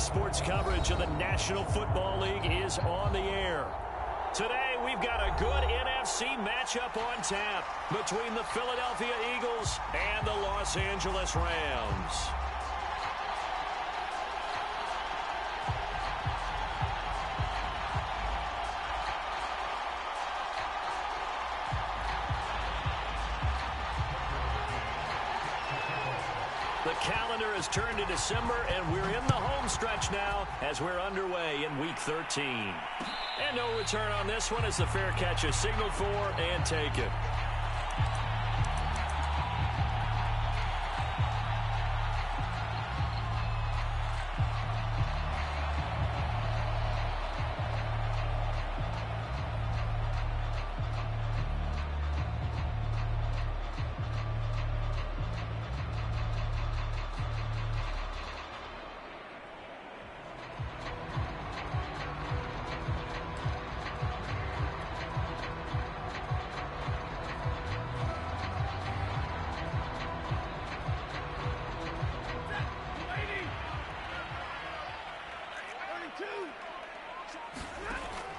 Sports coverage of the National Football League is on the air. Today, we've got a good NFC matchup on tap between the Philadelphia Eagles and the Los Angeles Rams. The calendar has turned to December, and we're in the home stretch now as we're underway in Week 13. And no return on this one as the fair catch is signaled for and taken.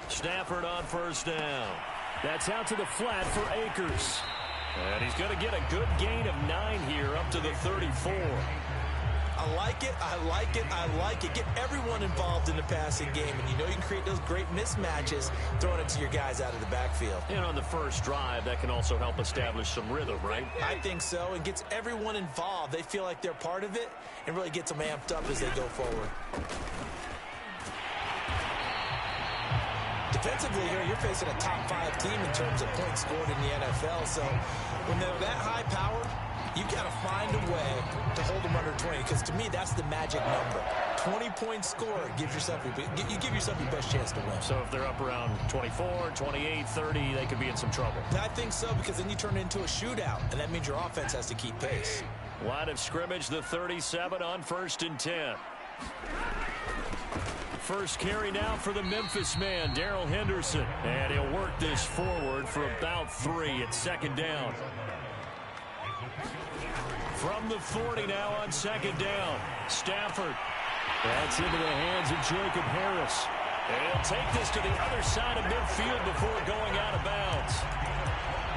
Stafford on first down. That's out to the flat for Akers. And he's going to get a good gain of 9 here up to the 34. I like it, I like it, I like it. Get everyone involved in the passing game, and you know you can create those great mismatches throwing it to your guys out of the backfield. And on the first drive, that can also help establish some rhythm, right? I think so, and gets everyone involved. They feel like they're part of it and really gets them amped up as they go forward. Defensively here, you're facing a top 5 team in terms of points scored in the NFL. So when they're that high powered, you got to find a way to hold them under 20. Because to me, that's the magic number. 20-point score gives yourself you give yourself your best chance to win. So if they're up around 24, 28, 30, they could be in some trouble. I think so, because then you turn it into a shootout, and that means your offense has to keep pace. Line of scrimmage, the 37 on 1st and 10. First carry now for the Memphis man, Darrell Henderson. And he'll work this forward for about 3 at 2nd down. From the 40 now on 2nd down. Stafford. That's into the hands of Jacob Harris. And he'll take this to the other side of midfield before going out of bounds.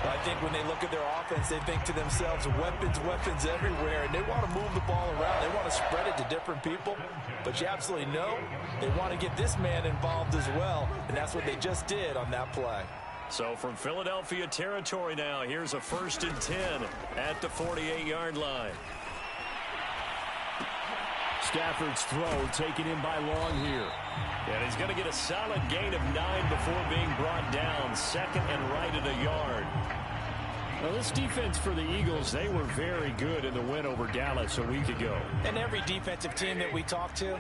I think when they look at their offense, they think to themselves, weapons, weapons everywhere, and they want to move the ball around. They want to spread it to different people, but you absolutely know they want to get this man involved as well, and that's what they just did on that play. So from Philadelphia territory now, here's a 1st and 10 at the 48-yard line. Stafford's throw taken in by Long here. And he's going to get a solid gain of 9 before being brought down. 2nd and right at a yard. Well, this defense for the Eagles, they were very good in the win over Dallas a week ago. And every defensive team that we talk to,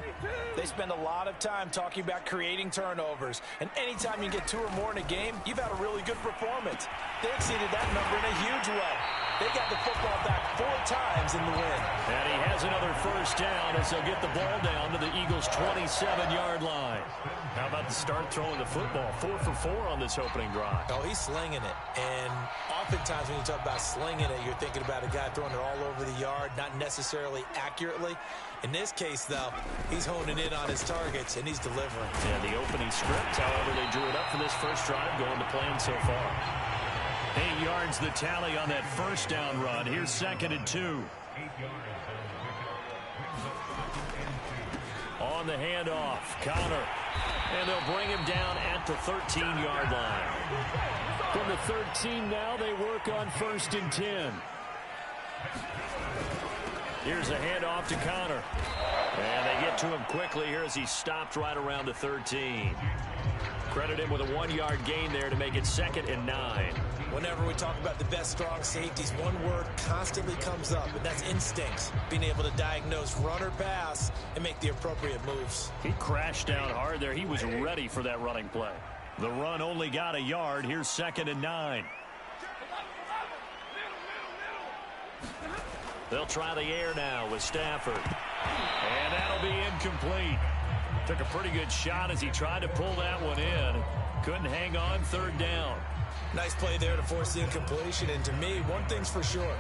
they spend a lot of time talking about creating turnovers. And anytime you get 2 or more in a game, you've had a really good performance. They exceeded that number in a huge way. They got the football back 4 times in the win. And he has another 1st down as they'll get the ball down to the Eagles' 27-yard line. How about the start throwing the football? 4 for 4 on this opening drive. Oh, he's slinging it. And oftentimes when you talk about slinging it, you're thinking about a guy throwing it all over the yard, not necessarily accurately. In this case, though, he's honing in on his targets, and he's delivering. Yeah, the opening script, however, they drew it up for this first drive, going to plan so far. 8 yards the tally on that 1st down run. Here's 2nd and 2. On the handoff, Connor. And they'll bring him down at the 13-yard line. From the 13 now, they work on 1st and 10. Here's a handoff to Connor. And they get to him quickly here as he stopped right around the 13. Credit him with a 1-yard gain there to make it 2nd and 9. Whenever we talk about the best strong safeties, one word constantly comes up, and that's instincts. Being able to diagnose run or pass and make the appropriate moves. He crashed down hard there. He was ready for that running play. The run only got a yard. Here's 2nd and 9. They'll try the air now with Stafford. And that'll be incomplete. Took a pretty good shot as he tried to pull that one in. Couldn't hang on. 3rd down. Nice play there to force the incompletion. And to me, one thing's for sure.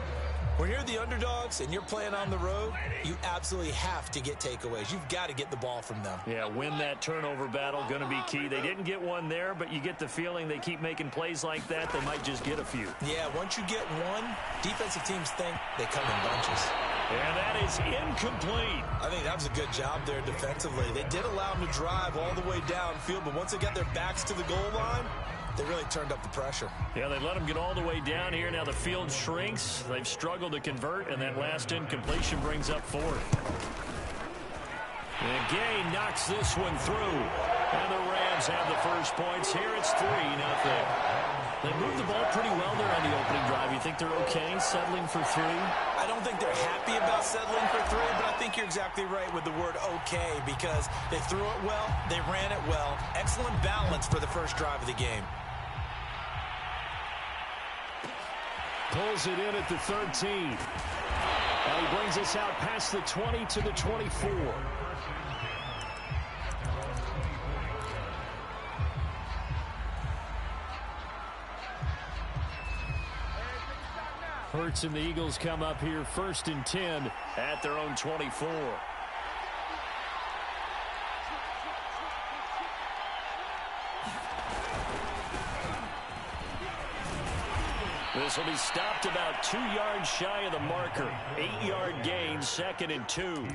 When you're the underdogs and you're playing on the road, you absolutely have to get takeaways. You've got to get the ball from them. Yeah, win that turnover battle, going to be key. They didn't get one there, but you get the feeling they keep making plays like that, they might just get a few. Yeah, once you get one, defensive teams think they come in bunches. And that is incomplete. I think that was a good job there defensively. They did allow them to drive all the way downfield, but once they got their backs to the goal line, they really turned up the pressure. Yeah, they let them get all the way down here. Now the field shrinks. They've struggled to convert, and that last incompletion brings up fourth. And Gay knocks this one through. And the Rams have the first points. Here it's 3-0. They moved the ball pretty well there on the opening drive. You think they're okay settling for 3? I don't think they're happy about settling for 3, but I think you're exactly right with the word okay, because they threw it well, they ran it well. Excellent balance for the first drive of the game. Pulls it in at the 13. And he brings us out past the 20 to the 24. Hurts and the Eagles come up here 1st and 10 at their own 24. This will be stopped about 2 yards shy of the marker. 8-yard gain, 2nd and 2.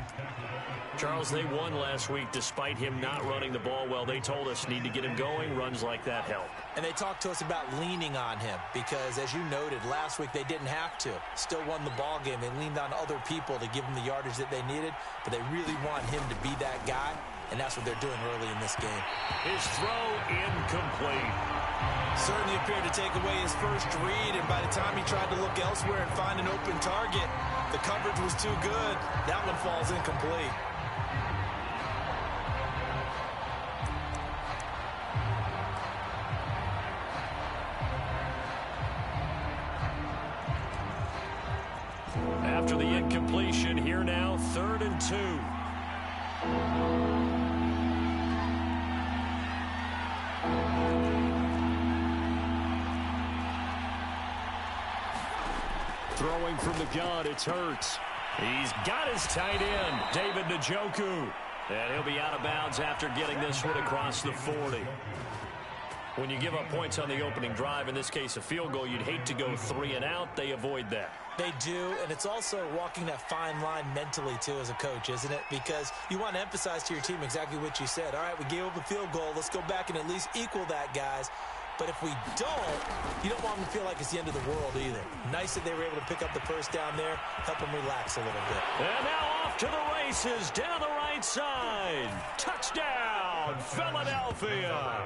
Charles, they won last week despite him not running the ball well. They told us need to get him going. Runs like that help. And they talked to us about leaning on him because, as you noted, last week they didn't have to. Still won the ball game. They leaned on other people to give them the yardage that they needed, but they really want him to be that guy, and that's what they're doing early in this game. His throw incomplete. Certainly appeared to take away his first read, and by the time he tried to look elsewhere and find an open target, the coverage was too good. That one falls incomplete. After the incompletion, here now, 3rd and 2. Throwing from the gun, it's Hurts. He's got his tight end, David Njoku. And he'll be out of bounds after getting this one across the 40. When you give up points on the opening drive, in this case a field goal, you'd hate to go 3 and out. They avoid that. They do, and it's also walking that fine line mentally, too, as a coach, isn't it? Because you want to emphasize to your team exactly what you said. All right, we gave up a field goal. Let's go back and at least equal that, guys. But if we don't, you don't want them to feel like it's the end of the world either. Nice that they were able to pick up the first down there, help them relax a little bit. And now off to the races, down the right side. Touchdown, Philadelphia.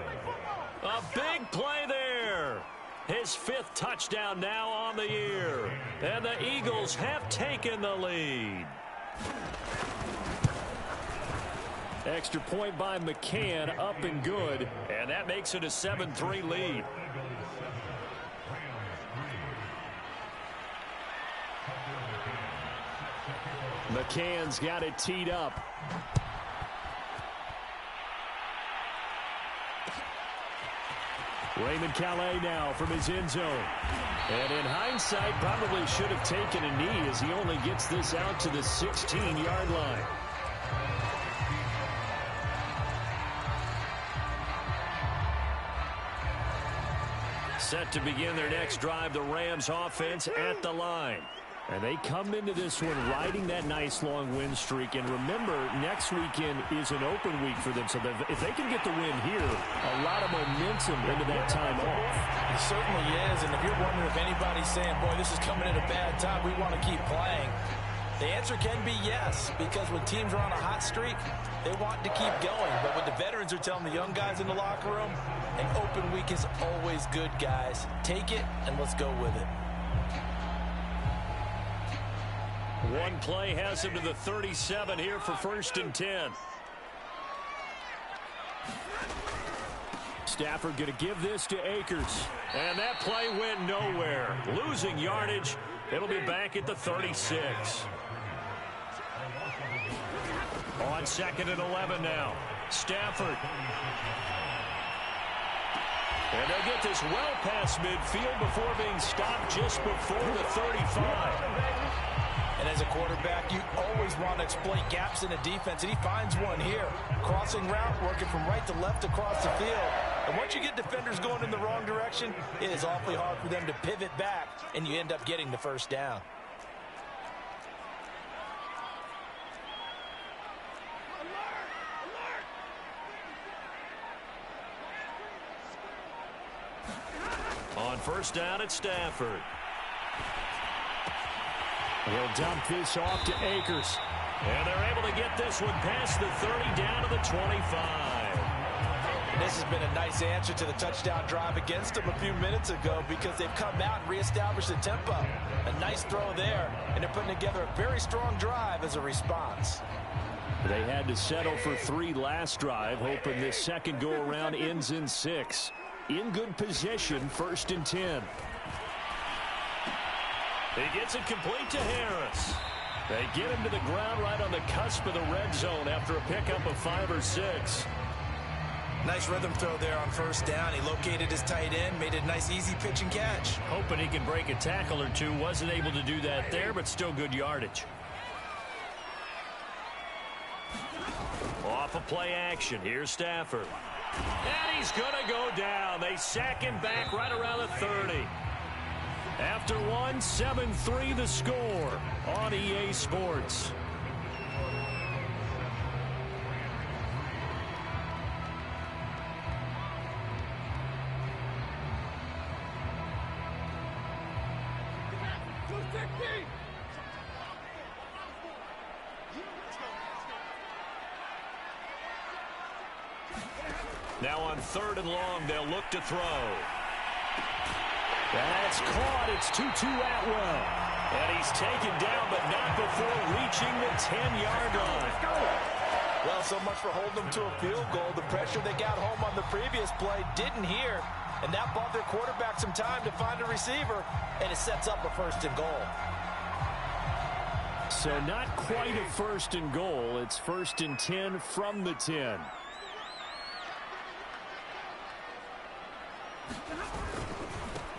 A big play there. His 5th touchdown now on the year. And the Eagles have taken the lead. Extra point by McCann, up and good. And that makes it a 7-3 lead. McCann's got it teed up. Raymond Calais now from his end zone. And in hindsight, probably should have taken a knee as he only gets this out to the 16-yard line. Set to begin their next drive, the Rams offense at the line. And they come into this one riding that nice long win streak. And remember, next weekend is an open week for them. So if they can get the win here, a lot of momentum into that time off. It certainly is. And if you're wondering if anybody's saying, boy, this is coming at a bad time, we want to keep playing, the answer can be yes. Because when teams are on a hot streak, they want to keep going. But what the veterans are telling the young guys in the locker room, an open week is always good, guys. Take it and let's go with it. One play has him to the 37 here for 1st and 10. Stafford going to give this to Akers. And that play went nowhere. Losing yardage. It'll be back at the 36. On 2nd and 11 now. Stafford. And they'll get this well past midfield before being stopped just before the 35. And as a quarterback, you always want to exploit gaps in a defense, and he finds one here. Crossing route, working from right to left across the field. And once you get defenders going in the wrong direction, it is awfully hard for them to pivot back, and you end up getting the first down. On first down, it's Stafford. He'll dump this off to Akers. And they're able to get this one past the 30 down to the 25. And this has been a nice answer to the touchdown drive against them a few minutes ago because they've come out and reestablished the tempo. A nice throw there, and they're putting together a very strong drive as a response. They had to settle for 3 last drive, hoping this second go-around ends in 6. In good position, 1st and 10. He gets it complete to Harris. They get him to the ground right on the cusp of the red zone after a pickup of 5 or 6. Nice rhythm throw there on first down. He located his tight end, made a nice easy pitch and catch. Hoping he can break a tackle or two. Wasn't able to do that there, but still good yardage. Off of play action. Here's Stafford. And he's going to go down. They sack him back right around the 30. After one, 7-3 the score on EA Sports. Now on 3rd and long, they'll look to throw. That's caught. It's Tutu Atwell. And he's taken down, but not before reaching the 10-yard line. Well, so much for holding them to a field goal. The pressure they got home on the previous play didn't hear, and that bought their quarterback some time to find a receiver, and it sets up a 1st and goal. So not quite a 1st and goal. It's 1st and 10 from the 10.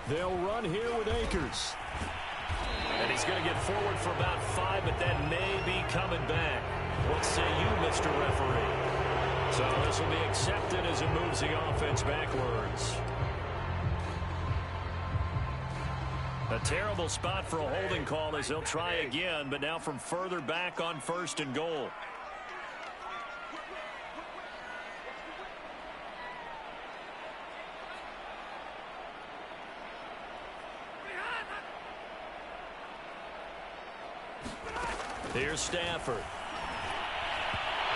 They'll run here with Akers. And he's going to get forward for about 5, but that may be coming back. What say you, Mr. Referee? So this will be accepted as it moves the offense backwards. A terrible spot for a holding call as they'll try again, but now from further back on 1st and goal. Here's Stafford.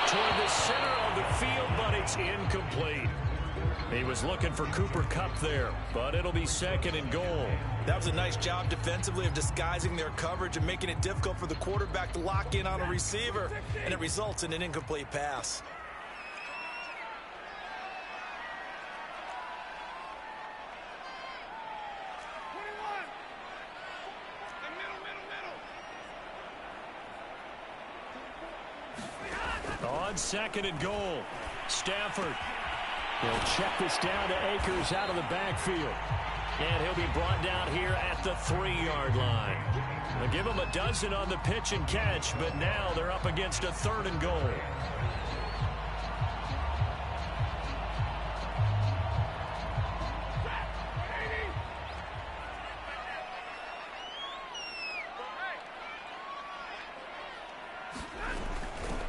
Toward the center of the field, but it's incomplete. He was looking for Cooper Kupp there, but it'll be 2nd and goal. That was a nice job defensively of disguising their coverage and making it difficult for the quarterback to lock in on a receiver, and it results in an incomplete pass. On 2nd and goal, Stafford. He'll check this down to Akers out of the backfield. And he'll be brought down here at the 3-yard line. They'll give him a dozen on the pitch and catch, but now they're up against a 3rd and goal.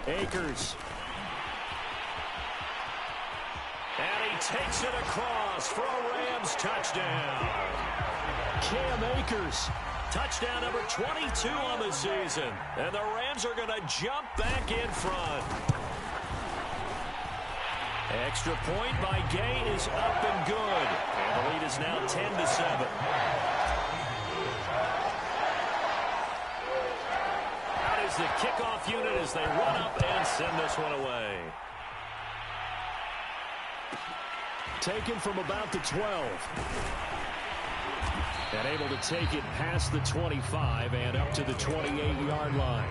Akers. And he takes it across for a Rams touchdown. Cam Akers. Touchdown number 22 on the season. And the Rams are going to jump back in front. Extra point by Gay is up and good. And the lead is now 10-7. The kickoff unit as they run up and send this one away. Taken from about the 12. And able to take it past the 25 and up to the 28-yard line.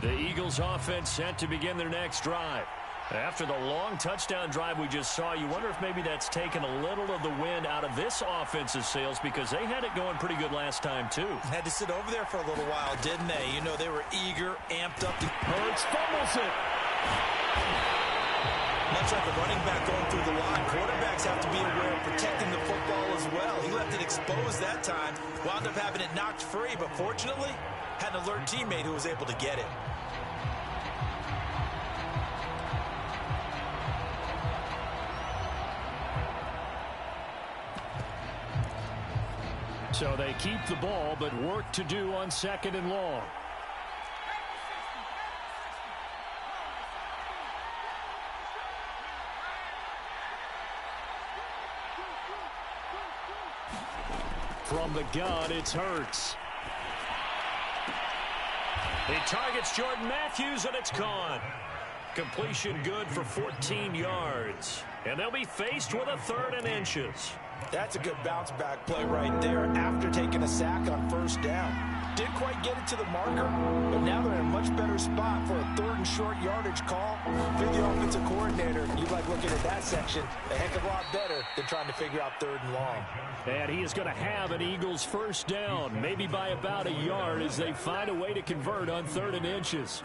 The Eagles offense set to begin their next drive. After the long touchdown drive we just saw, you wonder if maybe that's taken a little of the wind out of this offense's sails, because they had it going pretty good last time, too. Had to sit over there for a little while, didn't they? You know, they were eager, amped up. Hurts fumbles it. Much like a running back going through the line, quarterbacks have to be aware of protecting the football as well. He left it exposed that time, wound up having it knocked free, but fortunately, had an alert teammate who was able to get it. So they keep the ball, but work to do on 2nd and long. From the gun, it's Hurts. He targets Jordan Matthews, and it's gone. Completion good for 14 yards. And they'll be faced with a 3rd and inches. That's a good bounce-back play right there after taking a sack on 1st down. Didn't quite get it to the marker, but now they're in a much better spot for a 3rd and short yardage call. If you're the offensive coordinator, you like looking at that section a heck of a lot better than trying to figure out 3rd and long. And he is going to have an Eagles 1st down, maybe by about a yard, as they find a way to convert on 3rd and inches.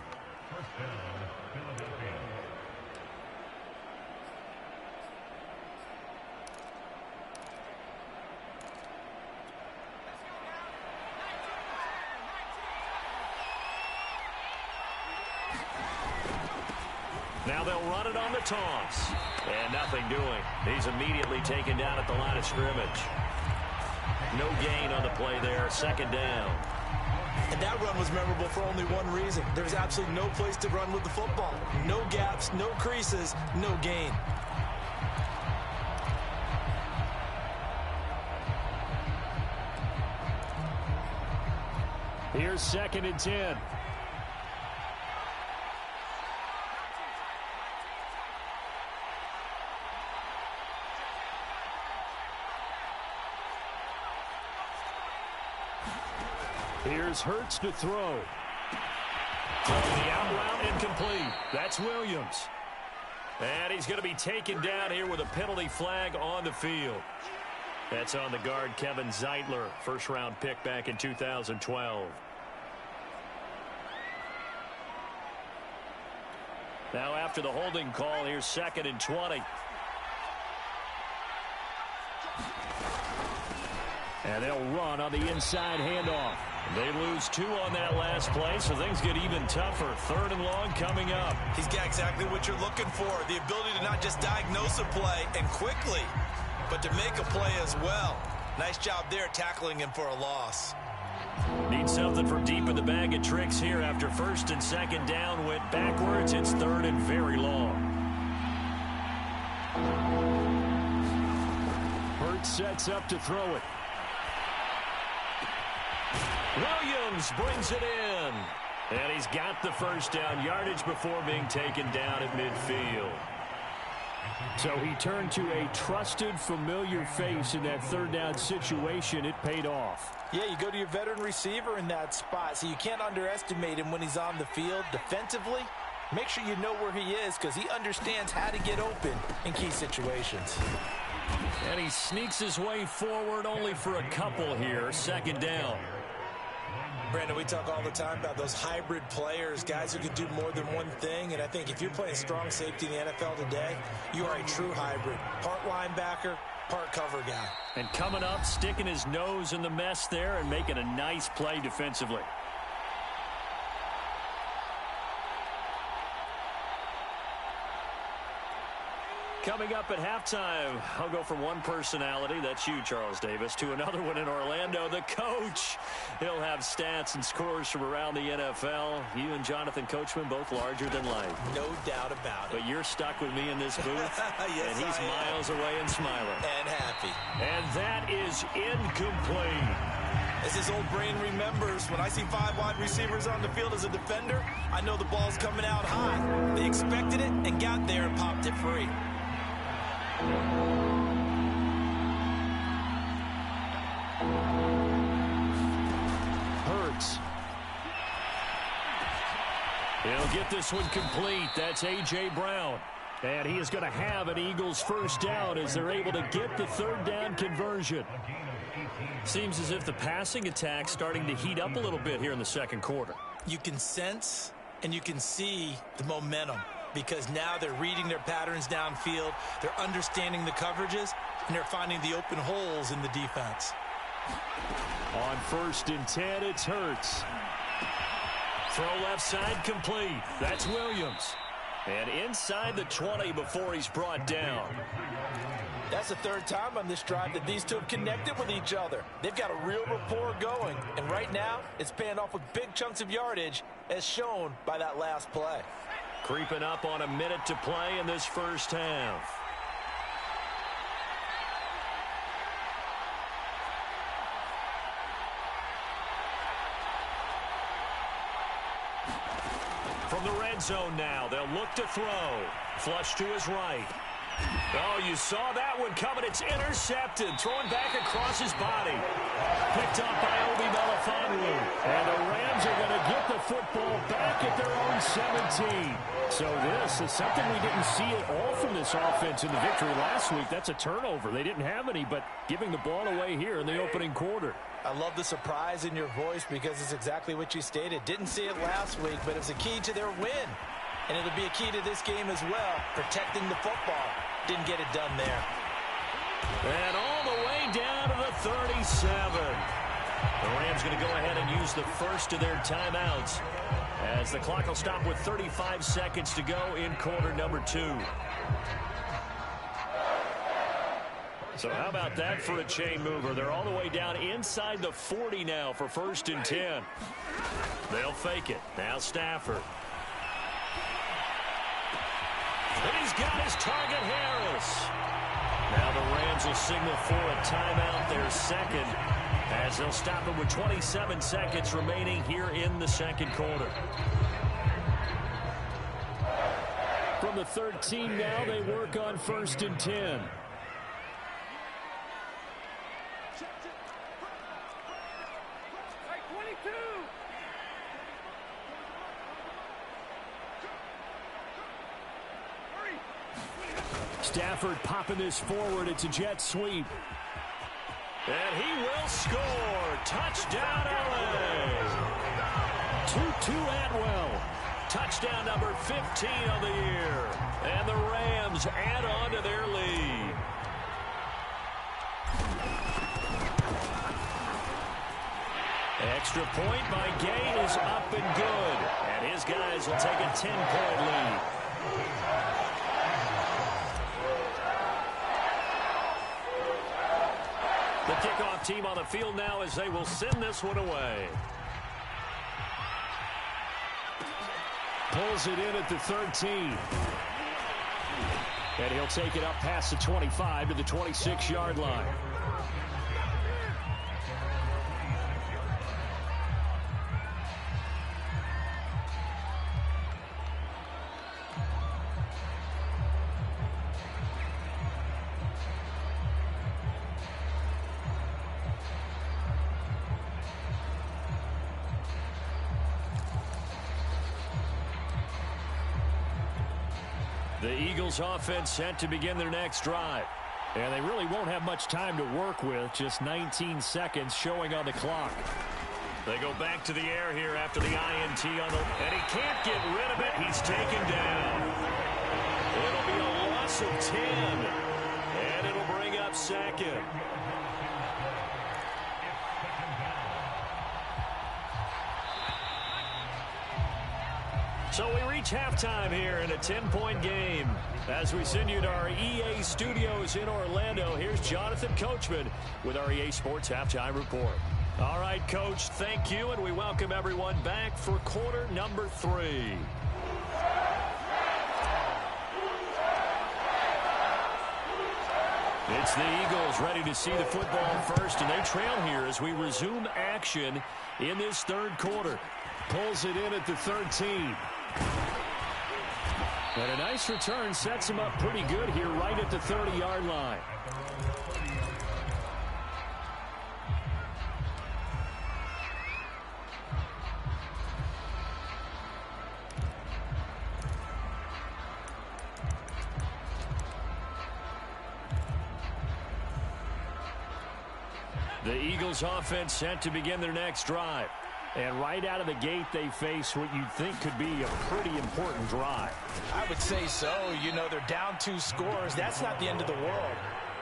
Now they'll run it on the toss. And nothing doing. He's immediately taken down at the line of scrimmage. No gain on the play there. 2nd down. And that run was memorable for only one reason. There's absolutely no place to run with the football. No gaps, no creases, no gain. Here's 2nd and 10. Here's Hurts to throw. The out route incomplete. That's Williams. And he's going to be taken down here with a penalty flag on the field. That's on the guard, Kevin Zeitler, 1st-round pick back in 2012. Now after the holding call, here's 2nd and 20. And they'll run on the inside handoff. They lose 2 on that last play, so things get even tougher. 3rd and long coming up. He's got exactly what you're looking for, the ability to not just diagnose a play and quickly, but to make a play as well. Nice job there tackling him for a loss. Need something from deep in the bag of tricks here after 1st and 2nd down went backwards. It's 3rd and very long. Hurts sets up to throw it. Williams brings it in. And he's got the 1st down yardage before being taken down at midfield. So he turned to a trusted, familiar face in that 3rd down situation. It paid off. Yeah, you go to your veteran receiver in that spot, so you can't underestimate him when he's on the field. Defensively, make sure you know where he is, because he understands how to get open in key situations. And he sneaks his way forward only for a couple here. 2nd down. Brandon, we talk all the time about those hybrid players, guys who can do more than one thing, and I think if you're playing strong safety in the NFL today, you are a true hybrid. Part linebacker, part cover guy. And coming up, sticking his nose in the mess there and making a nice play defensively. Coming up at halftime, I'll go from one personality, that's you, Charles Davis, to another one in Orlando, the coach. He'll have stats and scores from around the NFL. You and Jonathan Coachman, both larger than life. No doubt about it. But you're stuck with me in this booth, yes, and he's miles away and smiling. And happy. And that is incomplete. As his old brain remembers, when I see 5 wide receivers on the field as a defender, I know the ball's coming out high. They expected it and got there and popped it free. Hurts. He'll get this one complete. That's A.J. Brown. And he is going to have an Eagles first down as they're able to get the third down conversion. Seems as if the passing attack's starting to heat up a little bit here in the second quarter. You can sense and you can see the momentum because now they're reading their patterns downfield, they're understanding the coverages, and they're finding the open holes in the defense. On 1st and 10, it's Hurts. Throw left side complete. That's Williams. And inside the 20 before he's brought down. That's the third time on this drive that these two have connected with each other. They've got a real rapport going. And right now, it's paying off with big chunks of yardage, as shown by that last play. Creeping up on a minute to play in this first half. From the red zone now, they'll look to throw. Flush to his right. Oh, you saw that one coming. It's intercepted. Thrown back across his body. Picked up by Obi Melifonwu. And the Rams are going to get the football back at their own 17. So this is something we didn't see at all from this offense in the victory last week. That's a turnover. They didn't have any, but giving the ball away here in the opening quarter. I love the surprise in your voice because it's exactly what you stated. Didn't see it last week, but it's a key to their win. And it'll be a key to this game as well, protecting the football. Didn't get it done there. And all the way down to the 37. The Rams going to go ahead and use the first of their timeouts as the clock will stop with 35 seconds to go in quarter number 2. So how about that for a chain mover? They're all the way down inside the 40 now for 1st and 10. They'll fake it. Now Stafford. And he's got his target, Harris. Now the Rams will signal for a timeout, their second, as they'll stop it with 27 seconds remaining here in the second quarter. From the 13 now, they work on 1st and 10. Stafford popping this forward. It's a jet sweep. And he will score. Touchdown, LA. 2-2 Atwell. Touchdown number 15 of the year. And the Rams add on to their lead. Extra point by Gay is up and good. And his guys will take a 10-point lead. The kickoff team on the field now as they will send this one away. Pulls it in at the 13. And he'll take it up past the 25 to the 26-yard line. The Eagles offense set to begin their next drive. And they really won't have much time to work with. Just 19 seconds showing on the clock. They go back to the air here after the INT on the... And he can't get rid of it. He's taken down. It'll be a loss of 10. And it'll bring up second. So we reach halftime here in a 10-point game. As we send you to our EA studios in Orlando, here's Jonathan Coachman with our EA Sports Halftime Report. All right, Coach, thank you, and we welcome everyone back for quarter number 3. It's the Eagles ready to see the football first, and they trail here as we resume action in this third quarter. Pulls it in at the 13. And a nice return sets him up pretty good here right at the 30-yard line. The Eagles offense set to begin their next drive. And right out of the gate, they face what you'd think could be a pretty important drive. I would say so. You know, they're down 2 scores. That's not the end of the world.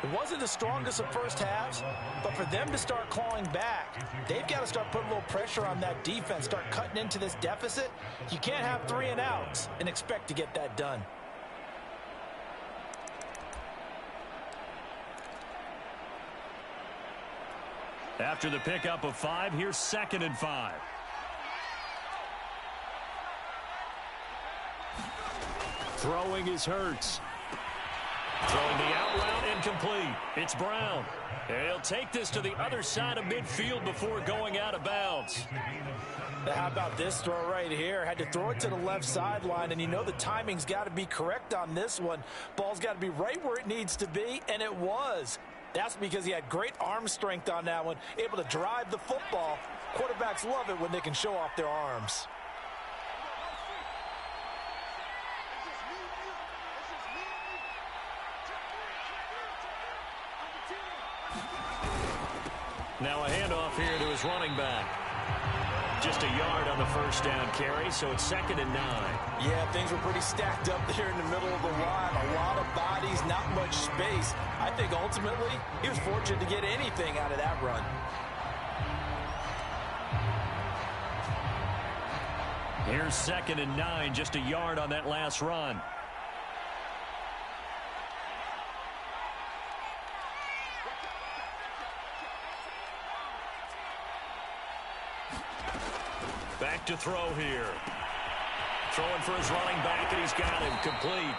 It wasn't the strongest of first halves, but for them to start clawing back, they've got to start putting a little pressure on that defense, start cutting into this deficit. You can't have 3 and outs and expect to get that done. After the pickup of 5, here's 2nd and 5. Throwing is Hurts. Throwing the out route incomplete. It's Brown. And he'll take this to the other side of midfield before going out of bounds. How about this throw right here? Had to throw it to the left sideline, and you know the timing's got to be correct on this one. Ball's got to be right where it needs to be, and it was. That's because he had great arm strength on that one, able to drive the football. Quarterbacks love it when they can show off their arms. Now a handoff here to his running back. Just a yard on the first down carry, so it's 2nd and 9. Yeah, things were pretty stacked up there in the middle of the line. A lot of bodies, not much space. I think ultimately he was fortunate to get anything out of that run. Here's 2nd and 9, just a yard on that last run. Back to throw here. Throwing for his running back, and he's got him complete.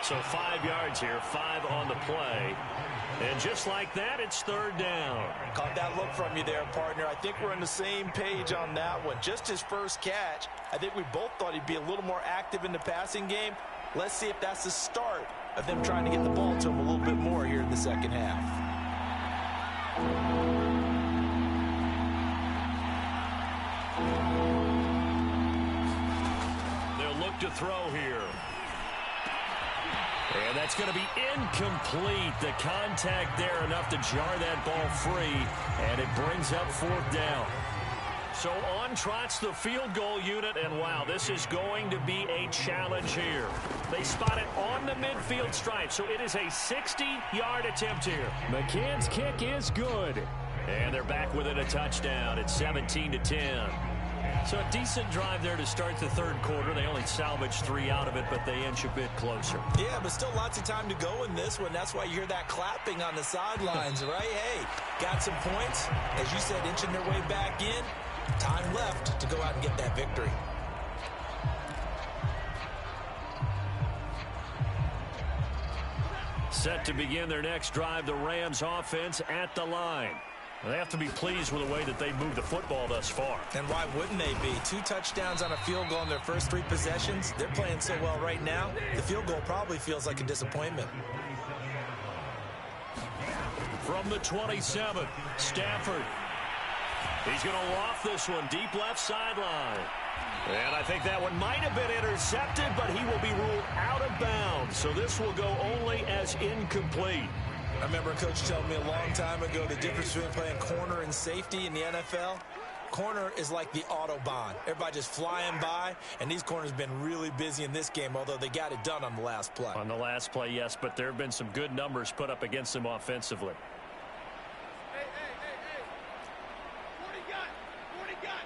So 5 yards here, 5 on the play. And just like that, it's 3rd down. Caught that look from you there, partner. I think we're on the same page on that one. Just his first catch. I think we both thought he'd be a little more active in the passing game. Let's see if that's the start of them trying to get the ball to him a little bit more here in the second half. To throw here. And that's going to be incomplete. The contact there enough to jar that ball free, and it brings up 4th down. So on trots the field goal unit, and wow, this is going to be a challenge here. They spot it on the midfield stripe, so it is a 60-yard attempt here. McCann's kick is good. And they're back within a touchdown. It's 17-10. So a decent drive there to start the 3rd quarter. They only salvaged 3 out of it, but they inch a bit closer. Yeah, but still lots of time to go in this one. That's why you hear that clapping on the sidelines, right? Hey, got some points. As you said, inching their way back in. Time left to go out and get that victory. Set to begin their next drive, the Rams offense at the line. They have to be pleased with the way that they moved the football thus far. And why wouldn't they be? 2 touchdowns on a field goal in their first 3 possessions. They're playing so well right now, the field goal probably feels like a disappointment. From the 27, Stafford. He's going to loft this one deep left sideline. And I think that one might have been intercepted, but he will be ruled out of bounds. So this will go only as incomplete. I remember a coach telling me a long time ago the difference between playing corner and safety in the NFL. Corner is like the Autobahn. Everybody just flying by, and these corners have been really busy in this game, although they got it done on the last play. On the last play, yes, but there have been some good numbers put up against them offensively. Hey. What do you got?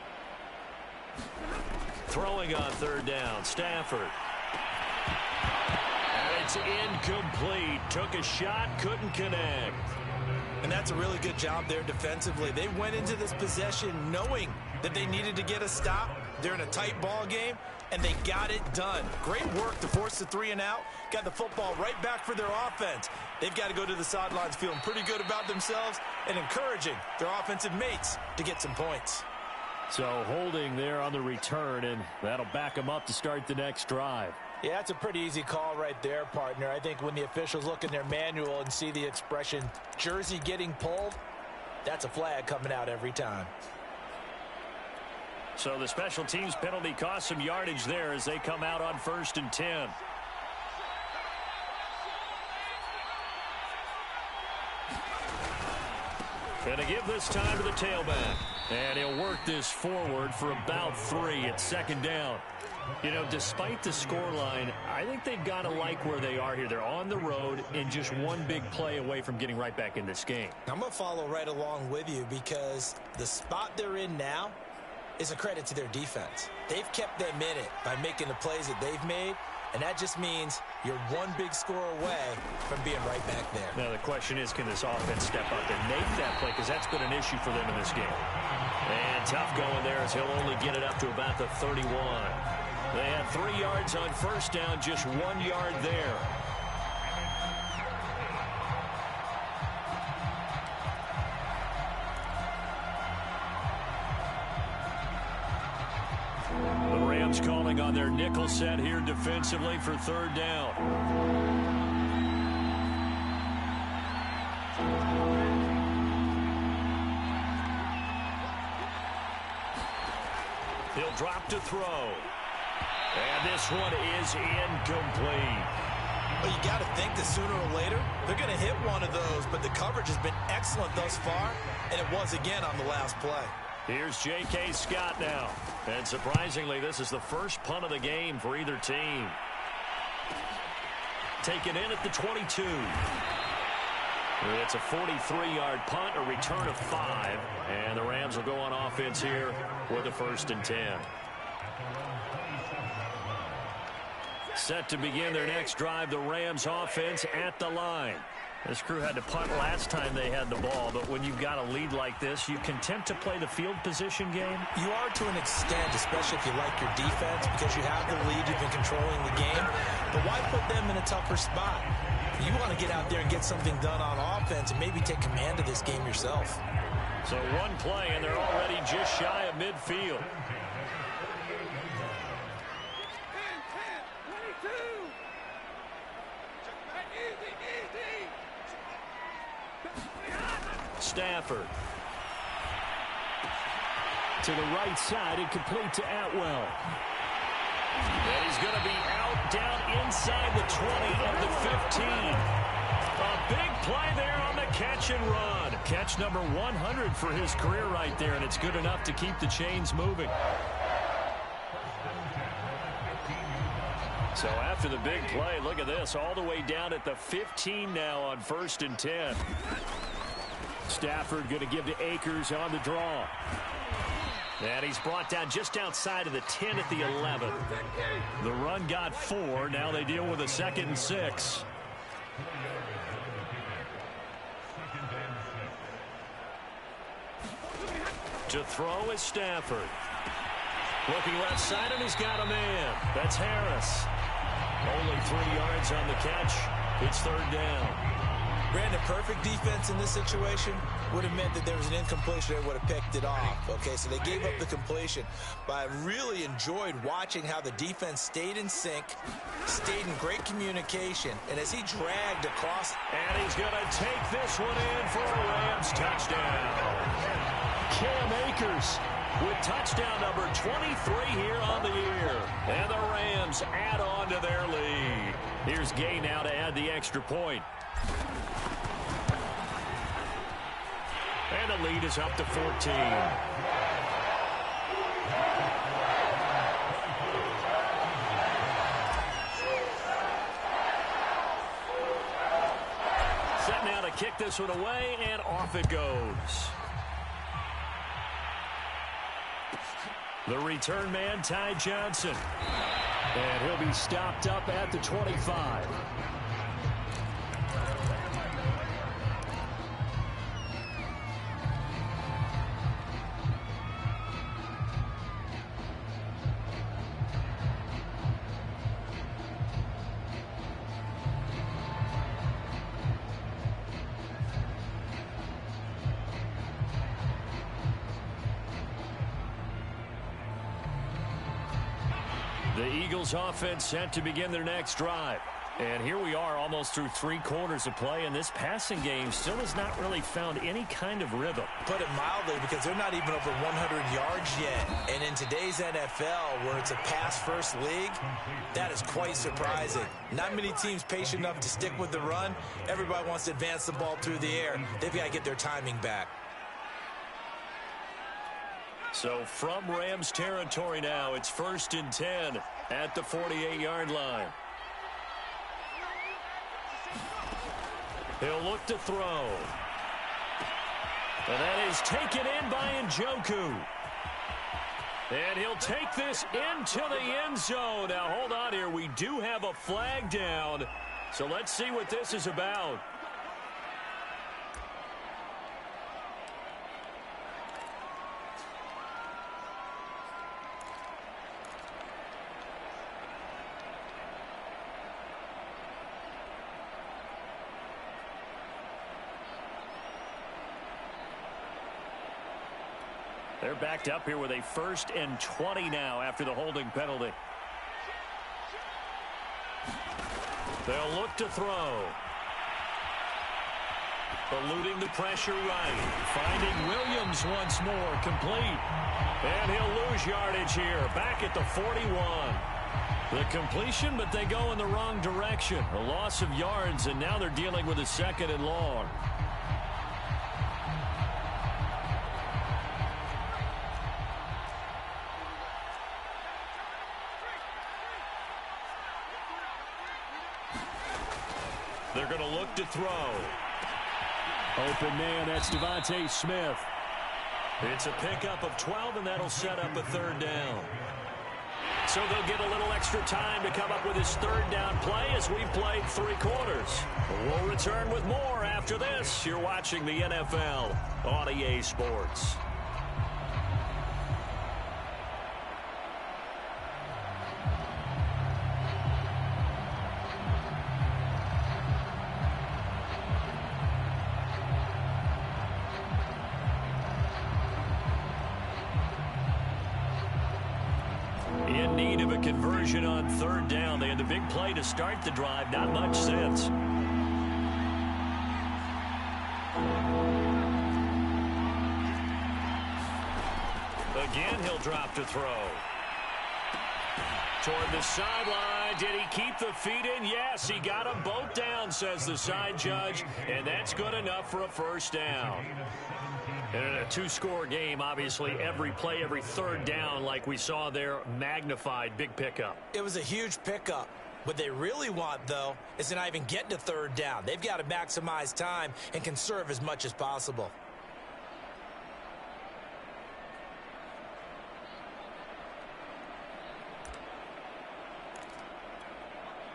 Throwing on 3rd down, Stafford. It's incomplete. Took a shot, couldn't connect. And that's a really good job there defensively. They went into this possession knowing that they needed to get a stop. They're in a tight ball game, and they got it done. Great work to force the 3 and out. Got the football right back for their offense. They've got to go to the sidelines feeling pretty good about themselves and encouraging their offensive mates to get some points. So holding there on the return, and that'll back them up to start the next drive. Yeah, that's a pretty easy call right there, partner. I think when the officials look in their manual and see the expression, jersey getting pulled, that's a flag coming out every time. So the special teams penalty cost some yardage there as they come out on 1st and 10. And to give this time to the tailback. And he'll work this forward for about 3 at second down. You know, despite the scoreline, I think they've got to like where they are here. They're on the road and just one big play away from getting right back in this game. I'm going to follow right along with you because the spot they're in now is a credit to their defense. They've kept them in it by making the plays that they've made, and that just means you're one big score away from being right back there. Now, the question is, can this offense step up and make that play? Because that's been an issue for them in this game. And tough going there as he'll only get it up to about the 31. They had 3 yards on first down, just 1 yard there. The Rams calling on their nickel set here defensively for third down. He'll drop to throw. And this one is incomplete. Well, you got to think that sooner or later, they're going to hit one of those, but the coverage has been excellent thus far, and it was again on the last play. Here's J.K. Scott now. And surprisingly, this is the first punt of the game for either team. Taken in at the 22. It's a 43-yard punt, a return of 5. And the Rams will go on offense here with a 1st and 10. Set to begin their next drive, the Rams offense at the line. This crew had to punt last time they had the ball, but when you've got a lead like this, you content to play the field position game? You are to an extent, especially if you like your defense, because you have the lead, you've been controlling the game. But why put them in a tougher spot? You want to get out there and get something done on offense and maybe take command of this game yourself. So one play, and they're already just shy of midfield. 10, 10, 22. Easy. Stafford. To the right side, incomplete to Atwell. And he's going to be out down inside the 20 of the 15. A big play there on the catch and run. Catch number 100 for his career right there, and it's good enough to keep the chains moving. So after the big play, look at this, all the way down at the 15 now on 1st and 10. Stafford going to give to Akers on the draw. And he's brought down just outside of the 10 at the 11. The run got 4. Now they deal with a 2nd and 6. To throw is Stafford. Looking left side, and he's got a man. That's Harris. Only 3 yards on the catch. It's 3rd down. Brandon, perfect defense in this situation would have meant that there was an incompletion. They would have picked it off. Okay, so they gave up the completion. But I really enjoyed watching how the defense stayed in sync, stayed in great communication, and as he dragged across. And he's going to take this one in for a Rams touchdown. Cam Akers with touchdown number 23 here on the year. And the Rams add on to their lead. Here's Gay now to add the extra point. And the lead is up to 14. Set now to kick this one away, and off it goes. The return man, Ty Johnson. And he'll be stopped up at the 25. The Eagles offense set to begin their next drive. And here we are almost through 3 quarters of play, and this passing game still has not really found any kind of rhythm. Put it mildly, because they're not even over 100 yards yet. And in today's NFL, where it's a pass-first league, that is quite surprising. Not many teams patient enough to stick with the run. Everybody wants to advance the ball through the air. They've got to get their timing back. So from Rams territory now, it's 1st and 10 at the 48-yard line. He'll look to throw. And that is taken in by Njoku. And he'll take this into the end zone. Now, hold on here. We do have a flag down. So let's see what this is about. They're backed up here with a 1st and 20 now after the holding penalty. They'll look to throw. Eluding the pressure right. Finding Williams once more. Complete. And he'll lose yardage here. Back at the 41. The completion, but they go in the wrong direction. A loss of yards, and now they're dealing with a 2nd and long. They're going to look to throw. Open man, that's Devontae Smith. It's a pickup of 12, and that'll set up a 3rd down. So they'll get a little extra time to come up with his 3rd down play as we've played 3 quarters. We'll return with more after this. You're watching the NFL on EA Sports. In need of a conversion on 3rd down. They had the big play to start the drive. Not much since. Again, he'll drop to throw. Toward the sideline. Did he keep the feet in? Yes, he got them both down, says the side judge. And that's good enough for a 1st down. And in a 2-score game, obviously, every play, every 3rd down, like we saw there, magnified, big pickup. It was a huge pickup. What they really want, though, is to not even get to 3rd down. They've got to maximize time and conserve as much as possible.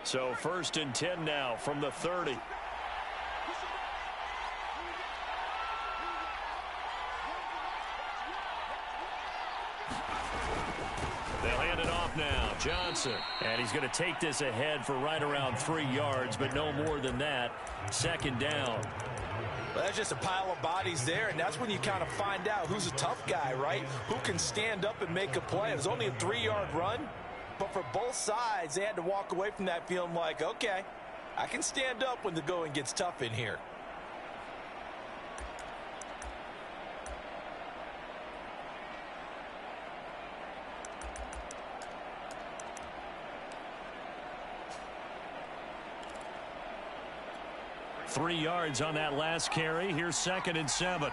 So 1st and 10 now from the 30. They'll hand it off now. Johnson. And he's going to take this ahead for right around 3 yards, but no more than that. 2nd down. Well, that's just a pile of bodies there, and that's when you kind of find out who's a tough guy, right? Who can stand up and make a play. It was only a 3-yard run, but for both sides, they had to walk away from that feeling like, okay, I can stand up when the going gets tough in here. Three yards on that last carry. Here's 2nd and 7.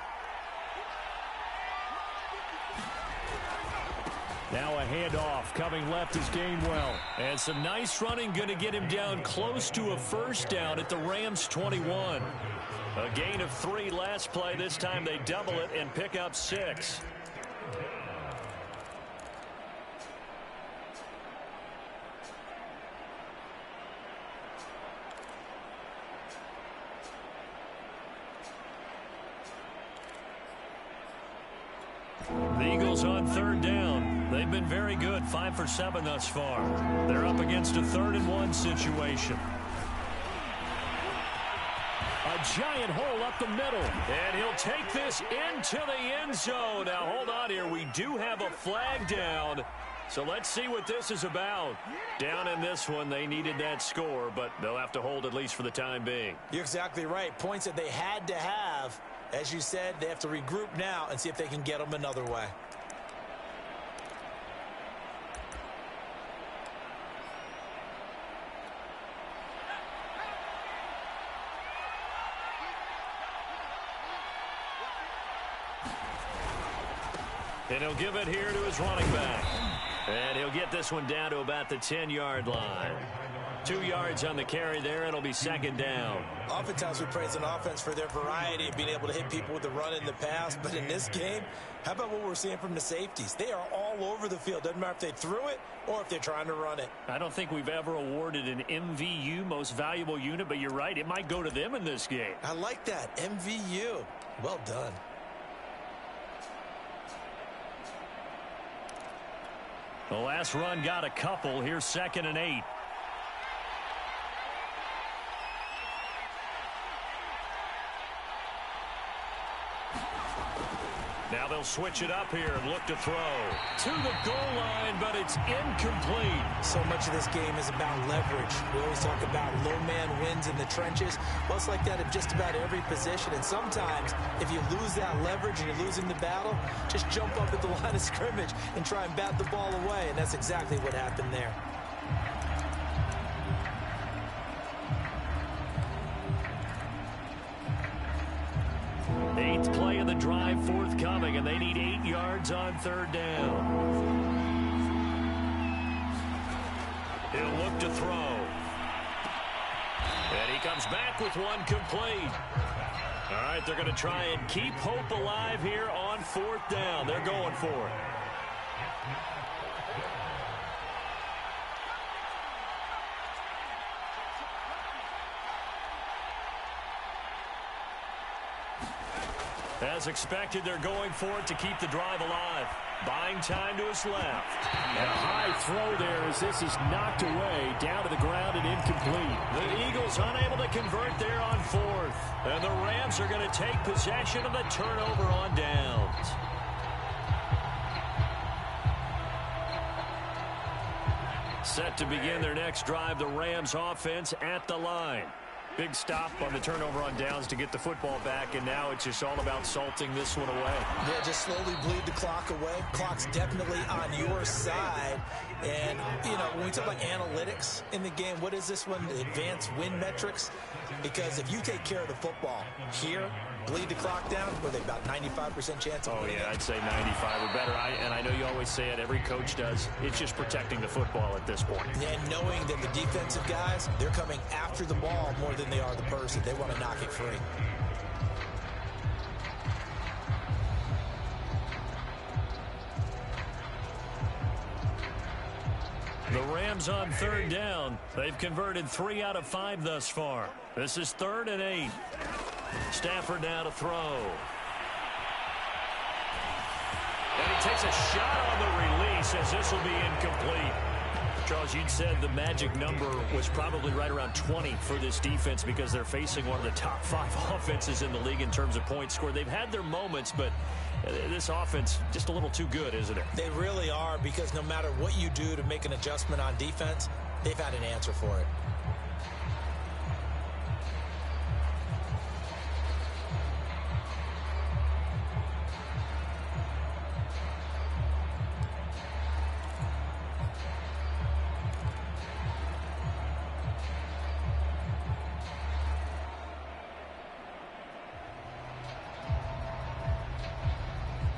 Now a handoff coming left is Gainwell. And some nice running going to get him down close to a 1st down at the Rams 21. A gain of 3 last play. This time they double it and pick up 6. The Eagles on 3rd down. They've been very good, 5 for 7 thus far. They're up against a 3rd and 1 situation. A giant hole up the middle. And he'll take this into the end zone. Now, hold on here. We do have a flag down. So let's see what this is about. Down in this one, they needed that score, but they'll have to hold at least for the time being. You're exactly right. Points that they had to have. As you said, they have to regroup now and see if they can get them another way. And he'll give it here to his running back. And he'll get this one down to about the 10-yard line. 2 yards on the carry there. It'll be second down. Oftentimes we praise an offense for their variety of being able to hit people with the run in the pass. But in this game, how about what we're seeing from the safeties? They are all over the field. Doesn't matter if they threw it or if they're trying to run it. I don't think we've ever awarded an MVU, most valuable unit, but you're right. It might go to them in this game. I like that. MVU. Well done. The last run got a couple. Here's 2nd and 8. Now they'll switch it up here and look to throw. To the goal line, but it's incomplete. So much of this game is about leverage. We always talk about low man wins in the trenches. Well, it's like that at just about every position. And sometimes, if you lose that leverage and you're losing the battle, just jump up at the line of scrimmage and try and bat the ball away. And that's exactly what happened there. Eighth play of the drive forthcoming, and they need 8 yards on 3rd down. He'll look to throw. And he comes back with one complete. All right, they're going to try and keep hope alive here on 4th down. They're going for it. As expected, they're going for it to keep the drive alive. Buying time to his left. And a high throw there as this is knocked away, down to the ground and incomplete. The Eagles unable to convert there on 4th. And the Rams are going to take possession of the turnover on downs. Set to begin their next drive, the Rams offense at the line. Big stop on the turnover on downs to get the football back, and now it's just all about salting this one away. Yeah, just slowly bleed the clock away. Clock's definitely on your side. And, you know, when we talk about analytics in the game, what is this one? The advanced win metrics? Because if you take care of the football here, bleed the clock down, where they about 95% chance of winning. Oh, yeah, I'd say 95 or better. And I know you always say it, every coach does. It's just protecting the football at this point. And knowing that the defensive guys, they're coming after the ball more than they are the person. They want to knock it free. The Rams on 3rd down. They've converted 3 out of 5 thus far. This is 3rd and 8. Stafford now to throw. And he takes a shot on the release as this will be incomplete. Charles, you'd said the magic number was probably right around 20 for this defense because they're facing one of the top 5 offenses in the league in terms of points scored. They've had their moments, but this offense just a little too good, isn't it? They really are, because no matter what you do to make an adjustment on defense, they've had an answer for it.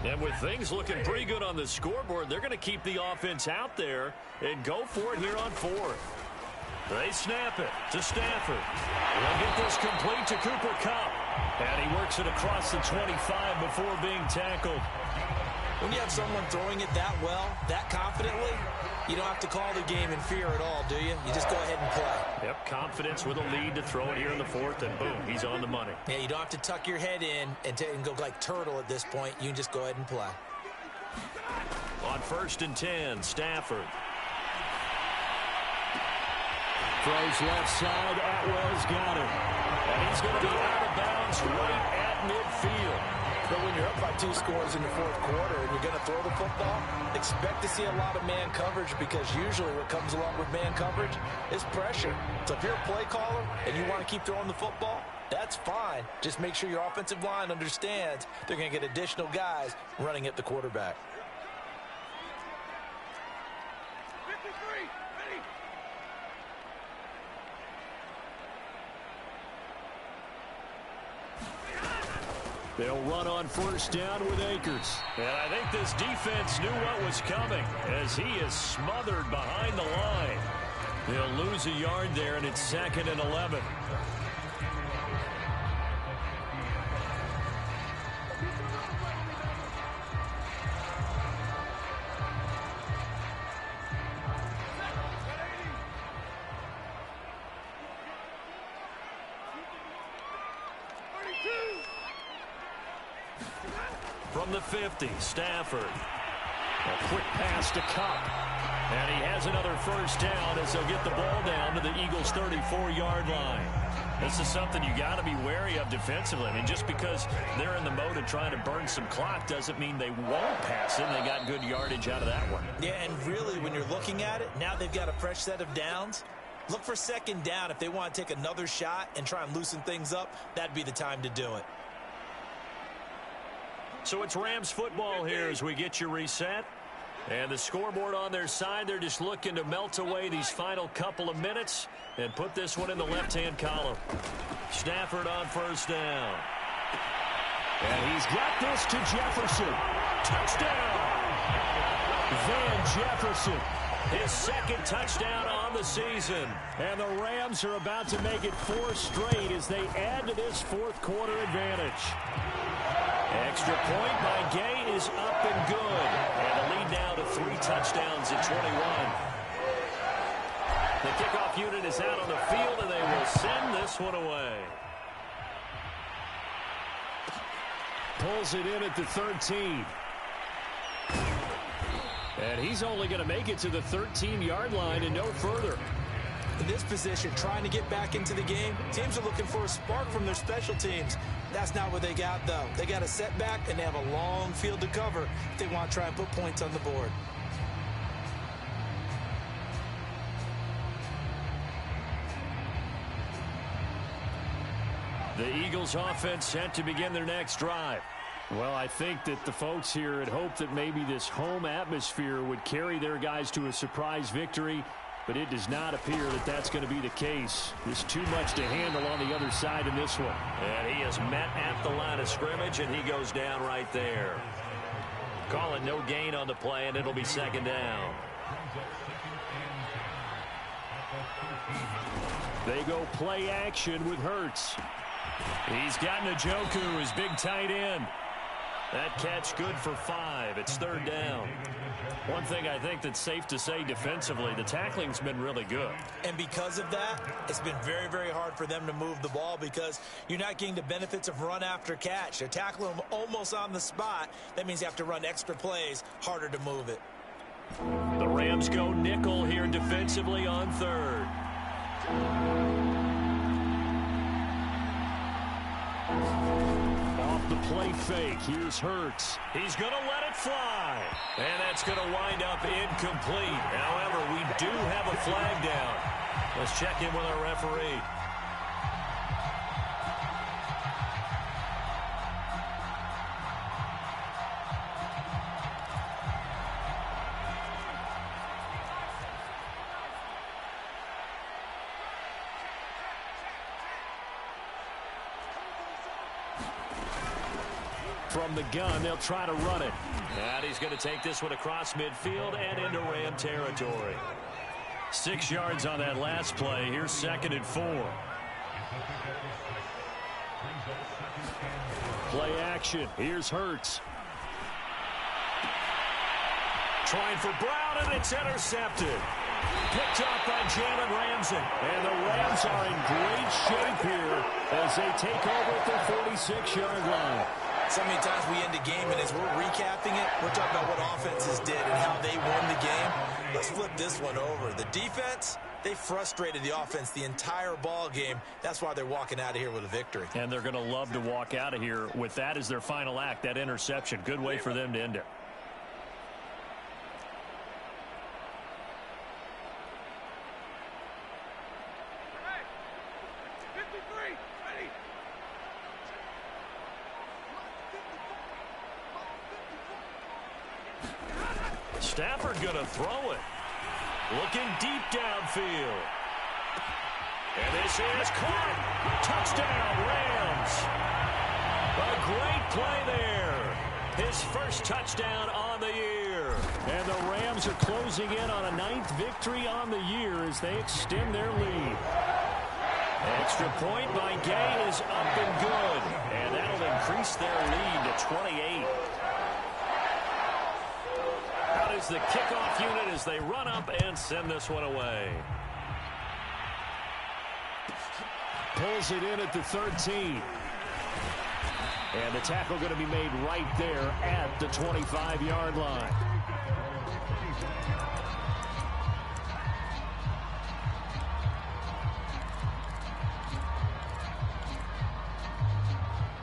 And with things looking pretty good on the scoreboard, they're going to keep the offense out there and go for it here on 4th. They snap it to Stafford. They'll get this complete to Cooper Kupp. And he works it across the 25 before being tackled. When you have someone throwing it that well, that confidently, you don't have to call the game in fear at all, do you? You just go ahead and play. Yep, confidence with a lead to throw it here in the 4th, and boom, he's on the money. Yeah, you don't have to tuck your head in and go like turtle at this point. You can just go ahead and play. On 1st and 10, Stafford. Throws left side. Atwell's got it. And he's going to be out of bounds right at midfield. But when you're up by 2 scores in the 4th quarter and you're going to throw the football, expect to see a lot of man coverage, because usually what comes along with man coverage is pressure. So if you're a play caller and you want to keep throwing the football, that's fine. Just make sure your offensive line understands they're going to get additional guys running at the quarterback. 53, ready. They'll run on first down with Akers. And I think this defense knew what was coming as he is smothered behind the line. They'll lose a yard there, and it's 2nd and 11. From the 50, Stafford. A quick pass to Kupp. And he has another first down as they'll get the ball down to the Eagles' 34-yard line. This is something you got to be wary of defensively. I mean, just because they're in the mode of trying to burn some clock doesn't mean they won't pass it. And they got good yardage out of that one. Yeah, and really, when you're looking at it, now they've got a fresh set of downs. Look for 2nd down. If they want to take another shot and try and loosen things up, that'd be the time to do it. So it's Rams football here as we get you reset. And the scoreboard on their side, they're just looking to melt away these final couple of minutes and put this one in the left-hand column. Stafford on first down. And he's got this to Jefferson. Touchdown! Van Jefferson. His 2nd touchdown on the season. And the Rams are about to make it 4 straight as they add to this 4th quarter advantage. Extra point by Gay is up and good. And the lead now to 3 touchdowns at 21. The kickoff unit is out on the field, and they will send this one away. Pulls it in at the 13. And he's only going to make it to the 13-yard line and no further. In this position, trying to get back into the game, teams are looking for a spark from their special teams. That's not what they got, though. They got a setback, and they have a long field to cover if they want to try and put points on the board. The Eagles offense set to begin their next drive. Well, I think that the folks here had hoped that maybe this home atmosphere would carry their guys to a surprise victory, but it does not appear that that's going to be the case. There's too much to handle on the other side in this one. And he is met at the line of scrimmage, and he goes down right there. Calling no gain on the play, and it'll be 2nd down. They go play action with Hurts. He's got Njoku, his big tight end. That catch good for 5. It's 3rd down. One thing I think that's safe to say defensively, the tackling's been really good. And because of that, it's been very, very hard for them to move the ball because you're not getting the benefits of run after catch. They're tackling them almost on the spot. That means you have to run extra plays, harder to move it. The Rams go nickel here defensively on 3rd. Off the play fake, here's Hurts. He's going to let it fly. And that's going to wind up incomplete. However, we do have a flag down. Let's check in with our referee. From the gun, they'll try to run it. And he's going to take this one across midfield and into Ram territory. 6 yards on that last play. Here's 2nd and 4. Play action. Here's Hurts. Trying for Brown, and it's intercepted. Picked off by Jalen Ramsey. And the Rams are in great shape here as they take over at the 46-yard line. So many times we end the game, and as we're recapping it, we're talking about what offenses did and how they won the game. Let's flip this one over. The defense, they frustrated the offense the entire ball game. That's why they're walking out of here with a victory. And they're going to love to walk out of here with that as their final act, that interception. Good way for them to end it. Stafford going to throw it. Looking deep downfield. And this is caught. Touchdown, Rams. A great play there. His first touchdown on the year. And the Rams are closing in on a 9th victory on the year as they extend their lead. Extra point by Gay is up and good. And that'll increase their lead to 28. Out is the kickoff unit as they run up and send this one away. Pulls it in at the 13. And the tackle going to be made right there at the 25-yard line.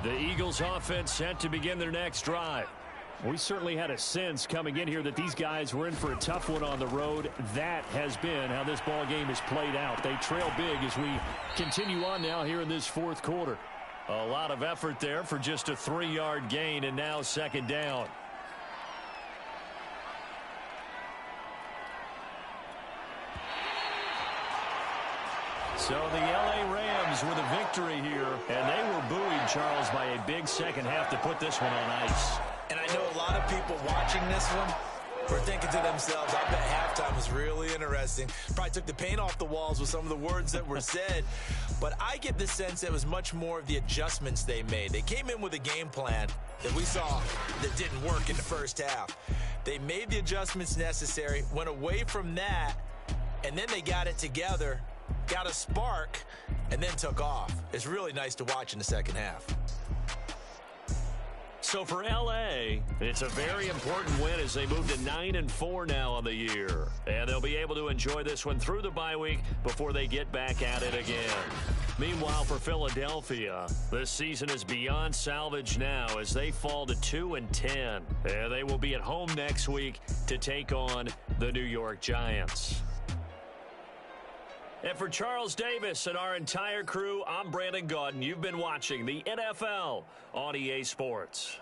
The Eagles offense set to begin their next drive. We certainly had a sense coming in here that these guys were in for a tough one on the road. That has been how this ball game has played out. They trail big as we continue on now here in this fourth quarter. A lot of effort there for just a 3-yard gain, and now second down. So the L.A. Rams with a victory here, and they were buoyed, Charles, by a big second half to put this one on ice. And I know a lot of people watching this one were thinking to themselves, I bet halftime was really interesting. Probably took the paint off the walls with some of the words that were said. But I get the sense it was much more of the adjustments they made. They came in with a game plan that we saw that didn't work in the first half. They made the adjustments necessary, went away from that, and then they got it together, got a spark, and then took off. It's really nice to watch in the second half. So for L.A., it's a very important win as they move to 9-4 now on the year. And they'll be able to enjoy this one through the bye week before they get back at it again. Meanwhile, for Philadelphia, this season is beyond salvage now as they fall to 2-10. And they will be at home next week to take on the New York Giants. And for Charles Davis and our entire crew, I'm Brandon Gaudin. You've been watching the NFL on EA Sports.